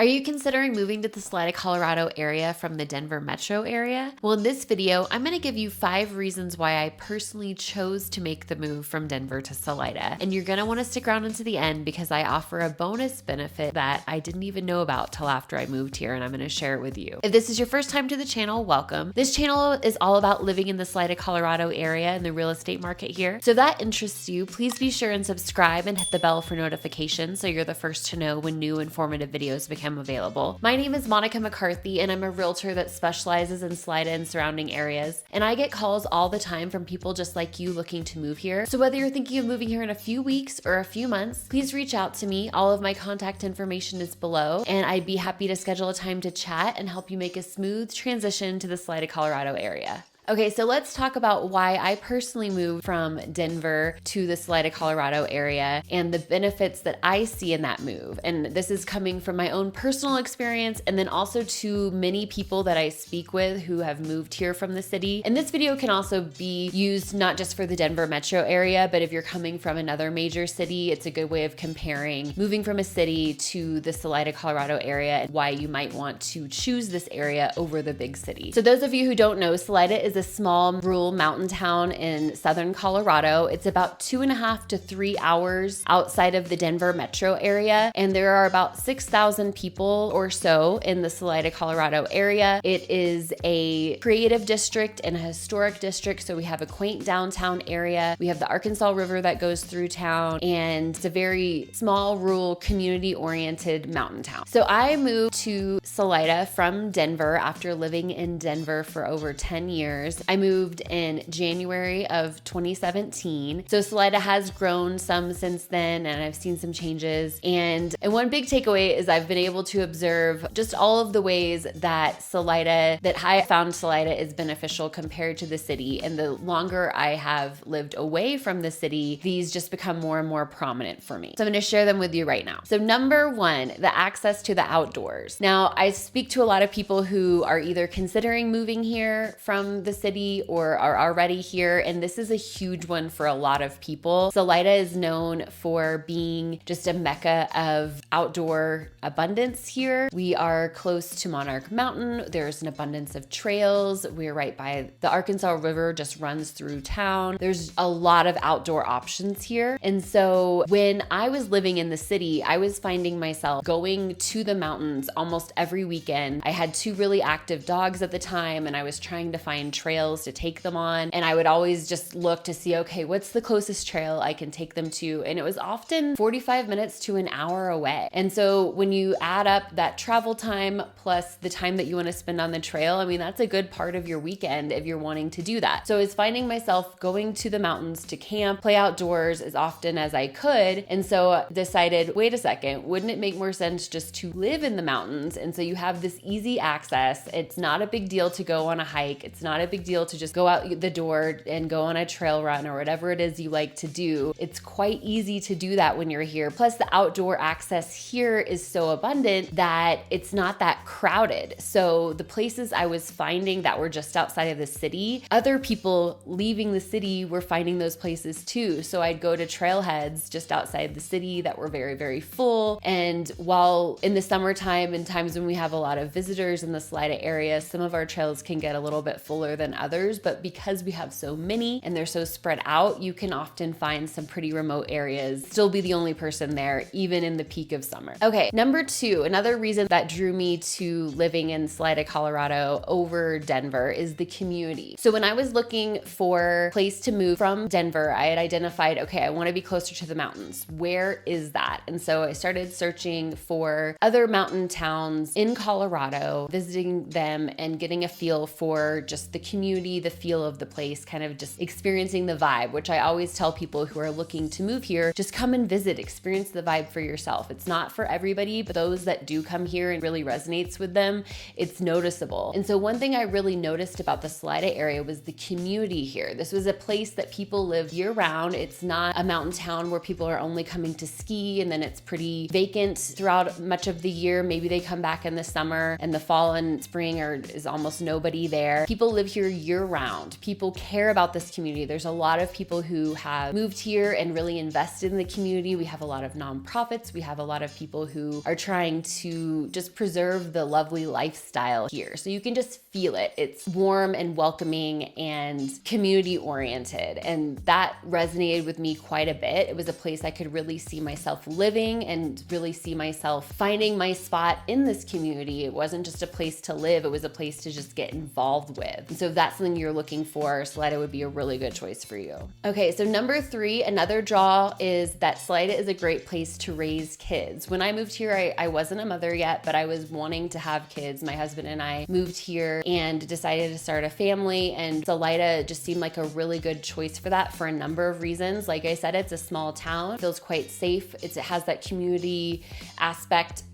Are you considering moving to the Salida, Colorado area from the Denver metro area? Well, in this video, I'm going to give you 5 reasons why I personally chose to make the move from Denver to Salida. And you're going to want to stick around into the end because I offer a bonus benefit that I didn't even know about till after I moved here, and I'm going to share it with you. If this is your first time to the channel, welcome. This channel is all about living in the Salida, Colorado area and the real estate market here. So if that interests you, please be sure and subscribe and hit the bell for notifications so you're the first to know when new informative videos become available. My name is McCarthy, and I'm a realtor that specializes in Salida and surrounding areas. And I get calls all the time from people just like you looking to move here. So whether you're thinking of moving here in a few weeks or a few months, please reach out to me. All of my contact information is below, and I'd be happy to schedule a time to chat and help you make a smooth transition to the Salida, Colorado area. Okay, so let's talk about why I personally moved from Denver to the Salida, Colorado area and the benefits that I see in that move. And this is coming from my own personal experience and then also to many people that I speak with who have moved here from the city. And this video can also be used not just for the Denver metro area, but if you're coming from another major city, it's a good way of comparing moving from a city to the Salida, Colorado area and why you might want to choose this area over the big city. So those of you who don't know, Salida is a small rural mountain town in southern Colorado. It's about 2.5 to 3 hours outside of the Denver metro area, and there are about 6,000 people or so in the Salida, Colorado area. It is a creative district and a historic district, so we have a quaint downtown area. We have the Arkansas River that goes through town, and it's a very small, rural, community-oriented mountain town. So I moved to Salida from Denver after living in Denver for over 10 years. I moved in January of 2017. So Salida has grown some since then, and I've seen some changes. And one big takeaway is I've been able to observe just all of the ways that I found Salida is beneficial compared to the city. And the longer I have lived away from the city, these just become more and more prominent for me. So I'm going to share them with you right now. So number 1, the access to the outdoors. Now, I speak to a lot of people who are either considering moving here from the city or are already here, and this is a huge one for a lot of people. Salida is known for being just a mecca of outdoor abundance here. We are close to Monarch Mountain. There's an abundance of trails. We're right by the Arkansas River, just runs through town. There's a lot of outdoor options here. And so when I was living in the city, I was finding myself going to the mountains almost every weekend. I had 2 really active dogs at the time, and I was trying to find trails to take them on. And I would always just look to see, okay, what's the closest trail I can take them to? And it was often 45 minutes to an hour away. And so when you add up that travel time plus the time that you want to spend on the trail, I mean, that's a good part of your weekend if you're wanting to do that. So I was finding myself going to the mountains to camp, play outdoors as often as I could. And so decided, wait a second, wouldn't it make more sense just to live in the mountains? And so you have this easy access. It's not a big deal to go on a hike. It's not a big deal to just go out the door and go on a trail run or whatever it is you like to do. It's quite easy to do that when you're here. Plus the outdoor access here is so abundant that it's not that crowded. So the places I was finding that were just outside of the city, other people leaving the city were finding those places too. So I'd go to trailheads just outside the city that were very, very full. And while in the summertime and times when we have a lot of visitors in the Salida area, some of our trails can get a little bit fuller than others, but because we have so many and they're so spread out, you can often find some pretty remote areas, still be the only person there, even in the peak of summer. Okay, number 2, another reason that drew me to living in Salida, Colorado over Denver is the community. So when I was looking for a place to move from Denver, I had identified, okay, I want to be closer to the mountains. Where is that? And so I started searching for other mountain towns in Colorado, visiting them and getting a feel for just the community, the feel of the place, kind of just experiencing the vibe, which I always tell people who are looking to move here, just come and visit, experience the vibe for yourself. It's not for everybody, but those that do come here and really resonates with them, it's noticeable. And so one thing I really noticed about the Salida area was the community here. This was a place that people live year round. It's not a mountain town where people are only coming to ski and then it's pretty vacant throughout much of the year. Maybe they come back in the summer and the fall and spring is almost nobody there. People live here here year round. People care about this community. There's a lot of people who have moved here and really invested in the community. We have a lot of nonprofits. We have a lot of people who are trying to just preserve the lovely lifestyle here. So you can just feel it. It's warm and welcoming and community oriented. And that resonated with me quite a bit. It was a place I could really see myself living and really see myself finding my spot in this community. It wasn't just a place to live, it was a place to just get involved with. And so if that's something you're looking for, Salida would be a really good choice for you. Okay, so number 3, another draw is that Salida is a great place to raise kids. When I moved here, I wasn't a mother yet, but I was wanting to have kids. My husband and I moved here and decided to start a family, and Salida just seemed like a really good choice for that for a number of reasons. Like I said, it's a small town, it feels quite safe. It has that community aspect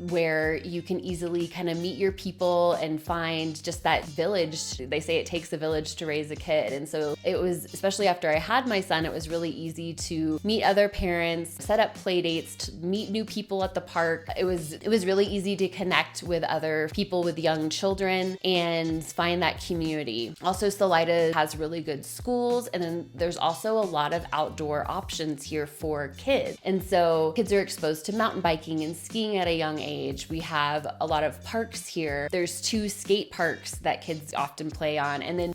where you can easily kind of meet your people and find just that village. They say it takes a village to raise a kid. And so it was, especially after I had my son, it was really easy to meet other parents, set up play dates, to meet new people at the park. It was really easy to connect with other people with young children and find that community. Also, Salida has really good schools, and then there's also a lot of outdoor options here for kids. And so kids are exposed to mountain biking and skiing at a young age. We have a lot of parks here. There's 2 skate parks that kids often play on. And then,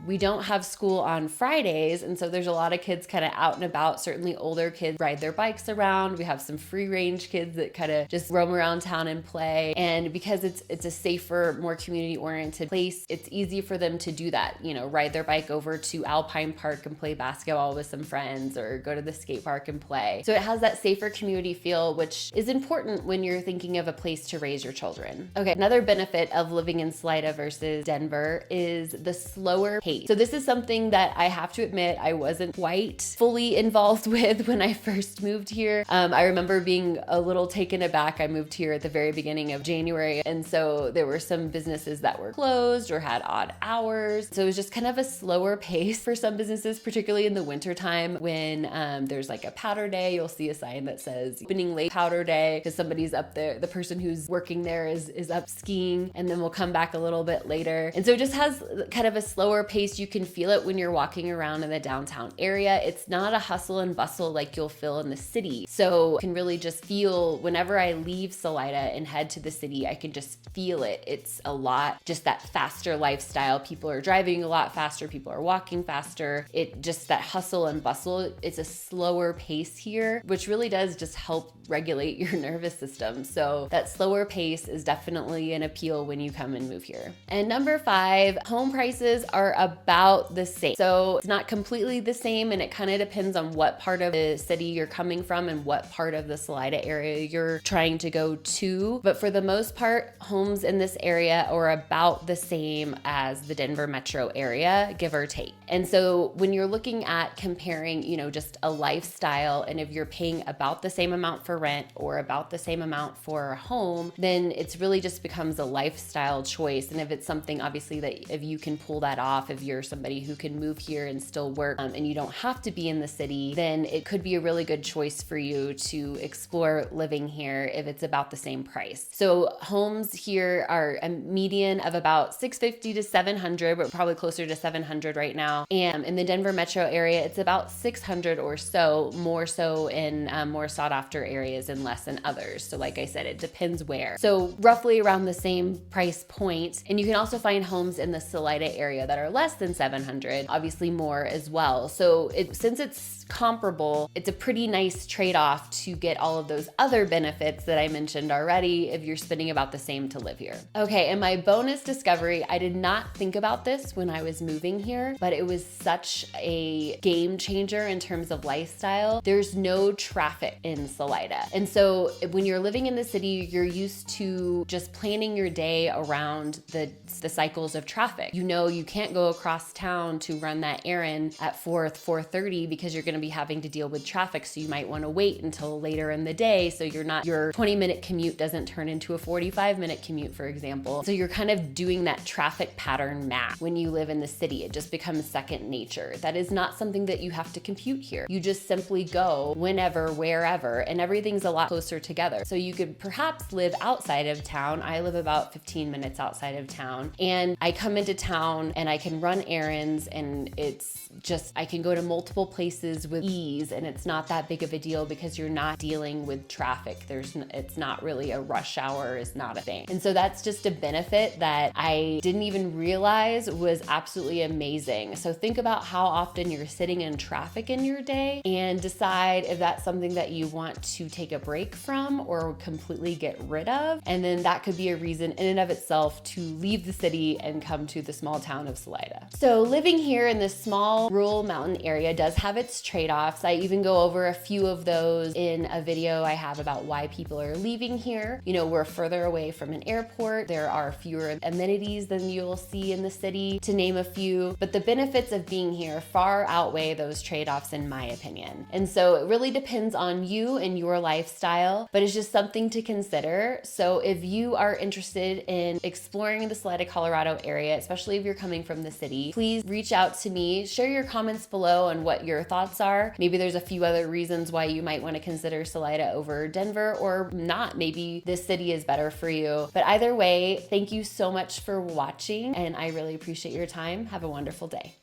we don't have school on Fridays. And so there's a lot of kids kind of out and about. Certainly older kids ride their bikes around. We have some free range kids that kind of just roam around town and play. And because it's a safer, more community oriented place, it's easy for them to do that, ride their bike over to Alpine Park and play basketball with some friends, or go to the skate park and play. So it has that safer community feel, which is important when you're thinking of a place to raise your children. Okay, another benefit of living in Salida versus Denver is the slower pace. So this is something that I have to admit I wasn't quite fully involved with when I first moved here. I remember being a little taken aback. I moved here at the very beginning of January, and so there were some businesses that were closed or had odd hours. So it was just kind of a slower pace for some businesses, particularly in the wintertime when there's like a powder day. You'll see a sign that says opening late powder day because somebody's up there. The person who's working there is up skiing, and then we'll come back a little bit later. And so it just has kind of a slower pace. You can feel it when you're walking around in the downtown area. It's not a hustle and bustle like you'll feel in the city. So you can really just feel, whenever I leave Salida and head to the city, I can just feel it. It's a lot, just that faster lifestyle. People are driving a lot faster. People are walking faster. It just, that hustle and bustle, it's a slower pace here, which really does just help regulate your nervous system. So that slower pace is definitely an appeal when you come and move here. And number 5, home prices are about the same. So it's not completely the same, and it kind of depends on what part of the city you're coming from and what part of the Salida area you're trying to go to. But for the most part, homes in this area are about the same as the Denver metro area, give or take. And so when you're looking at comparing, just a lifestyle, and if you're paying about the same amount for rent or about the same amount for a home, then it's really just becomes a lifestyle choice. And if it's something, obviously, that if you can pull that off, if you're somebody who can move here and still work and you don't have to be in the city, then it could be a really good choice for you to explore living here if it's about the same price. So homes here are a median of about $650 to $700. We're probably closer to $700 right now. And in the Denver metro area, it's about $600 or so, more so in more sought after areas and less in others. So like I said, it depends where. So roughly around the same price point. And you can also find homes in the Salida area that are less than $700, obviously more as well. So since it's comparable, it's a pretty nice trade-off to get all of those other benefits that I mentioned already if you're spending about the same to live here. Okay, and my bonus discovery, I did not think about this when I was moving here, but it was such a game changer in terms of lifestyle. There's no traffic in Salida. And so when you're living in the city, you're used to just planning your day around the cycles of traffic. You can't go across town to run that errand at 4:30 because you're going to be having to deal with traffic. So you might want to wait until later in the day. So your 20-minute commute doesn't turn into a 45-minute commute, for example. So you're kind of doing that traffic pattern map when you live in the city. It just becomes second nature. That is not something that you have to compute here. You just simply go whenever, wherever, and everything's a lot closer together. So you could perhaps live outside of town. I live about 15 minutes outside of town, and I come into town and I can run errands, and it's just, I can go to multiple places with ease, and it's not that big of a deal because you're not dealing with traffic. It's not really a rush hour, is not a thing. And so that's just a benefit that I didn't even realize was absolutely amazing. So think about how often you're sitting in traffic in your day and decide if that's something that you want to take a break from or completely get rid of. And then that could be a reason in and of itself to leave the city and come to the small town of Salida. So living here in this small rural mountain area does have its trade-offs. I even go over a few of those in a video I have about why people are leaving here. You know, we're further away from an airport. There are fewer amenities than you'll see in the city, to name a few, but the benefits of being here far outweigh those trade-offs in my opinion. And so it really depends on you and your lifestyle, but it's just something to consider. So if you are interested in exploring the Salida, Colorado area, especially if you're coming from the city, please reach out to me, share your comments below on what your thoughts are. Maybe there's a few other reasons why you might want to consider Salida over Denver, or not. Maybe this city is better for you. But either way, thank you so much for watching, and I really appreciate your time. Have a wonderful day.